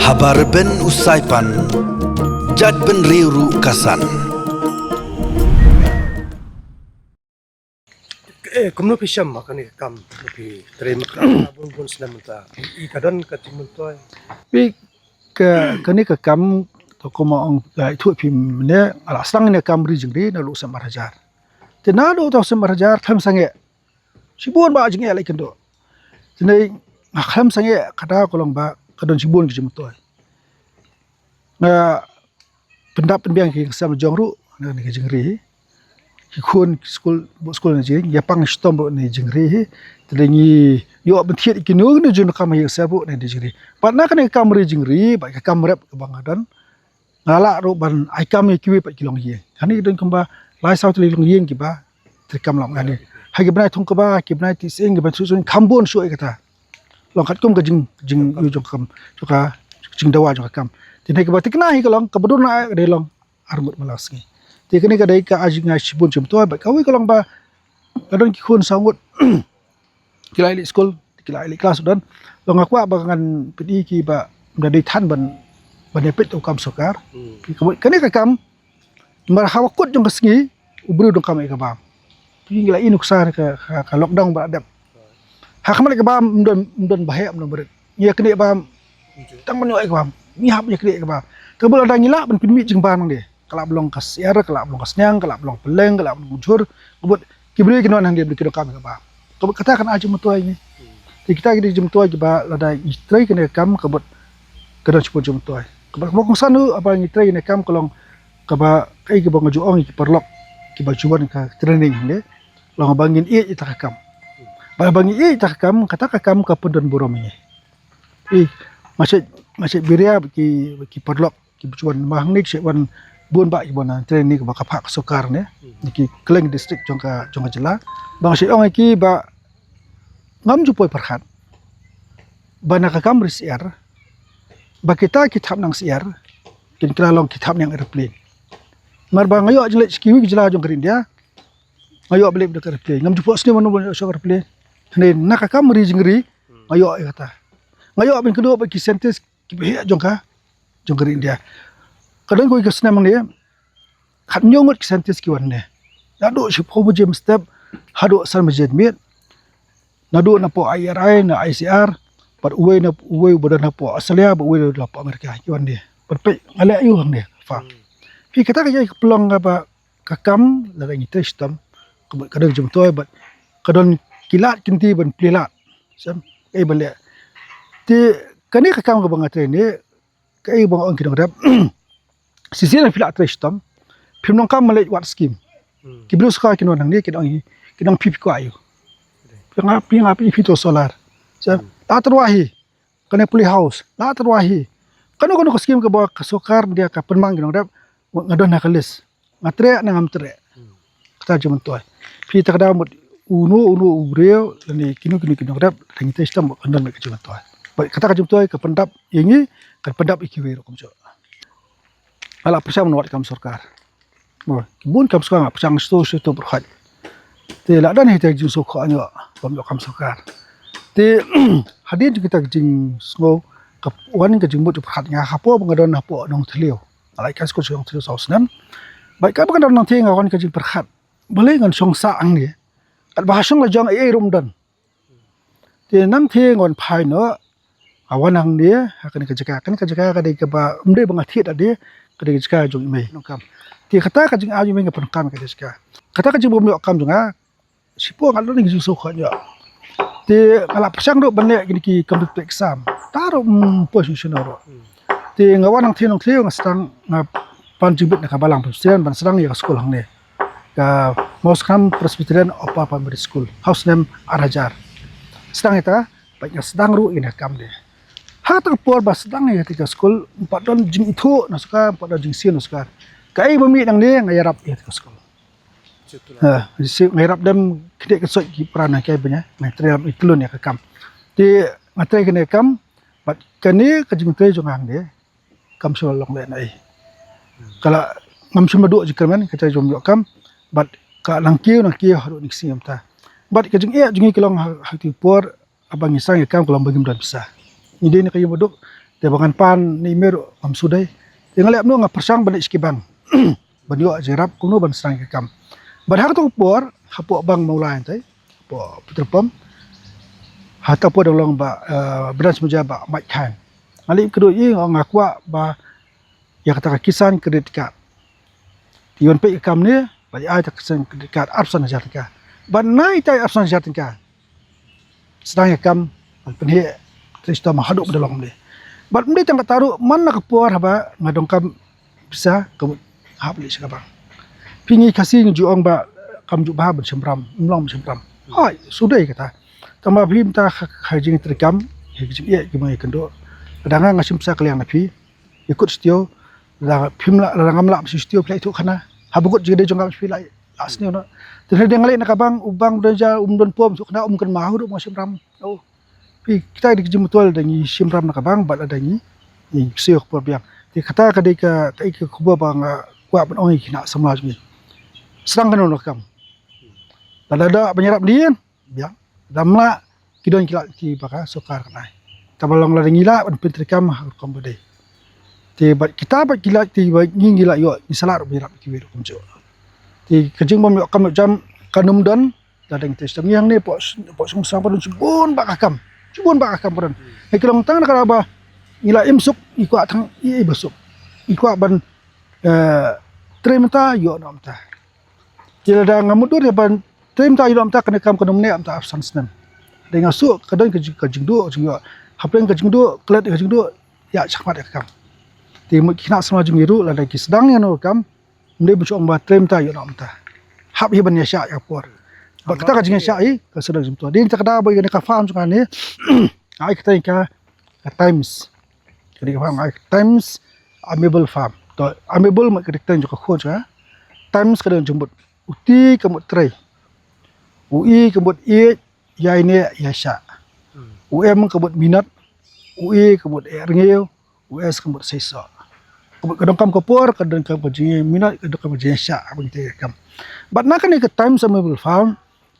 Habar ben usaipan, jad ben riuru kasan. Kumno pisham makani kam tapi terima kasih bun senam ta ikadon katimuntoy kani ka kam to ko ma ong thu phim ne ala sang ne kam ri jingri na lu samar hajar te na do to samar hajar tham sange sibun ba jinge lai kendo tene kham sange kada ko long ba kadon sibun ki jimtoy na pendap penbiang ki sam jongru na ni jingri ki khun school na jing ya pang stom ni jingri telengi yo bentiet ki nu ne jun kam hi sabu ne jingri patna kan kam ri jingri ba kam rep ke bangadan ngala ro ban ai kam ki wi pa kilong hi hani don kamba lai sau tli long yin ki ba trikam long ani ha ki bnai thong ka ba ki bnai ti sing ki ba su khambon su ai kata long khat kum ka jing yu jong kam ka jing dawa jong kam tin hai ki ba tikna hi ka long ka bodun na de long armut malas ngi ti kani ka dai ka ajinga sibun chum to ba ka wi ka long ba kadon ki khun sangut kilai li school kilai li kelas dan long akwa ba ngan pedi ki ba da dai than ban ban pet to kam sokar ki kani ka kam mar hawakut jong kasngi ubru dong kam ka ba pi ngila inuk sa ka lockdown ba adap ha khamal ka ba don bahaya don berit ya kene ba tang man yo ka ba mi hab ya kene ka ba ka bula da ngila ban pinmi jing ba mang de kala blong kasiar kala blong kasnyang kala blong peleng kala blong bujur kebut kibri kinon hang dia beri kam ka ba katakan aja mutuai ni kita gidi jumtuai ba lada istrai kene kam kebut kedon sepun jumtuai kebut mo kong sanu apa istrai kene kam kolong kaba kai ke bang juong ki perlok ki bajuan ka training ne long bangin i ta kam ba bangin i ta kam kata ka kam ka pendon borom ni masih biria ki perlok ki bajuan mahang ni sewan bun ba ibona training ba kapak sokar ne ki Kleng district jongka jela bang si ong ki ba ngam jupoi perhat bana ka kam risiar ba kita kitab nang siar kin kira long kitab yang airplane mar ba ngayo jelek skiwi jela jong kerin dia ngayo beli de airplane ngam jupo sni mano so airplane ne nak ka kam ri jingri ngayo kata ngayo ben kedua ba ki sentes ki be jongka jong kerin dia kadang ko ikasna mang dia khat nyongot ki sentes ki wan ne nado si pho jem step hado sar majid mit nado na po IRI na ICR par uwe bodan na po Australia ba uwe na po Amerika ki wan dia perpe ngale ayu hang dia fa pi kata ka jai pelong ba kakam la ngi testam kadang jem toy ba kadon kilat kinti ban plilat sam bale ti kani kakam ka bangate ni kai bang on kidong rap sisi na filat testam pim nong kam malai wat scheme kibru ska kinon nang ni kidong pipi ko ayu pinga fito solar sa la terwahi kena puli house la terwahi kanu ko scheme ka ba kasokar dia ka penmang kidong rap ngadon na kalis ngatre na ngam tre kata jaman toy pi ta kada mut unu ubreo ni kinu rap tangi testam kandon me jaman toy kata ka jaman toy ka pendap ingi ka pendap ikiwe ro kumjo ala persam nuat kam sorkar mo kibun kam sorkar persang sto berhad te la dan hita jing sokho anyo pom kam sorkar te hadin kita jing ngo ka wan ka jing mut berhad nga hapo bangadon hapo nong thlio alai kas ko song thlio sausnan bai ka bangadon nong thinga wan ka jing berhad boleh ngan song sa ang ni at bahasong la jong ai rum dan te nang the ngon phai no awan ang ni kan ka jaka ka dei ka ba umde bangathit ade kadang jika jong imei nongkam ti kata ka jing aju menga penkam ka jika kata ka jing bom kam jonga sipo ngalo ni jing sokha nya ti ala pasang do bane gini ki complete exam taro position ro ti ngawan nang thinong thleu ngastang na pan jibit na kabalang presiden ban sedang ya sekolah hang ne ka Moskam Presbyterian Opa Primary School house name Arajar sedang eta banyak sedang ru ina kam de hatang por ba sedang ya tika school empat don jing itu nasuka empat don jing sien nasuka kai bami nang ne ngayarap ya tika school si ngayarap dam kede kesot ki prana kai banya material itlun ya kam ti matrai kene kam bat kani ka jing tei jongang de kam so long le nai kala ngam sumadu jikerman ka jom kam bat ka langkiu haru niksi amta Bat ka jeng jungi kelong hati por abang isang ikam kelong bagi mudan bisa. Ide ni kayu bodok te bangan pan ni mer am sudai. Yang lep no nga persang ban iskibang. Ban yo jerap kuno ban sang ikam. Bat hak tu por hapo bang maulai tai. Po putrapam. Hata po dolong ba branch muja ba mai kan. Alip kedua i ngakwa ba ya kata kisan kredit card. Iwan pe ikam ni bali ai tak kisan kredit card absan ajar ka. Ban nai tai absan ajar ka. Sedang ikam penhe Trista mahaduk dalam dia. Bat mde tang taru man nak puar haba ngadong kam bisa ke habli sekabang. Pingi kasih juang ba kam ju ba bersembram, mlong bersembram. Hai, sudah kata. Tama bim ta hajing terkam, hejim ia gimana kendo. Kadang ngasim sa kalian napi ikut setio la pimla la ngamla mesti setio play itu kana. Habugot juga dia jongam sepila asni ono. Terus dia ngalai nak abang ubang beja don pom su kana kan mahu do bersembram. Oh. Kita di kejemutual dengan simram nak abang, bat ada ni siok por biang. Di kata kadai ka kuba bang kuat pun orang kena semua ni. Serang kan orang kam. Ada penyerap dia, biang. Damla kidon kila ki baka sokar kanai. Tabalong la ngila ban pentrikam kam bade. Ti bat kita bat kila ti bat ngila yo isalar birap ki wir kumjo. Ti kejeng bom kam jam kanum don ladang testam yang ni pok sungsang padun subun bakakam. Cubun ba akam peran. Kelong tang nak ba ngila imsuk ikwa tang i besuk. Ikwa ban tremta yo nom ta. Kila da ngamudur ya ban tremta yo nom ta kena kam kenum ne am ta absan snan. Dengan su kadang ke jingdu jingyo. Hapen ke jingdu klet ke jingdu ya chakmat kam. Ti mu kina sama jingiru la da ki sedang ya no kam. Mde bu chong ba tremta yo nom ta. Hab hi ban ya sya ya por. Bak kita kajing syai ka sedang jumto. Din tak ada boy ka faham sukan ni. Ai kita ka times. Jadi ka faham ai times amable farm. To amable mak kita juga khon sa. Times kadang jembut. Uti kemut tray. Ui kemut i ya ini ya sya. UM kemut minat. Ui kemut rngeu. US kemut sesa. Kemut kadang kam kopor kadang kam kajing minat kadang kam kajing sya abang te kam. But nak ni ke times amable farm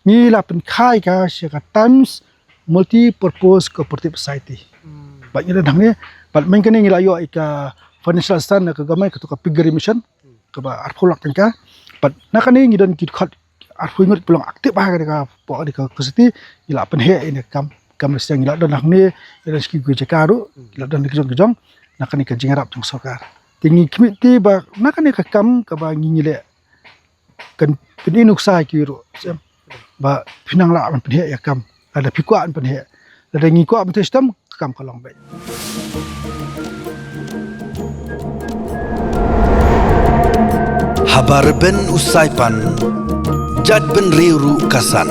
ni la pen khai ka syaka times multi purpose cooperative society. Banyak dah ni bat main kini ngila yo ika financial stand ke gamai ke piggery mission ke ba arpulak tengka bat nak ni ngidon kit khat arpu ingat pulang aktif bah ka po di ka kesiti ngila pen he ini kam mesti ngila don ni ila ski gu jakaru ngila don kejong nak ni ka jingarap jong sokar. Tingi komiti ba nak ni ka kam ka ba ngile kan inuk sai kiro ba pinang la man penhe ya kam ada pikwa an penhe ada ngikwa an testam kam kalong bai Habar ben usai pan Jad ben riuru kasan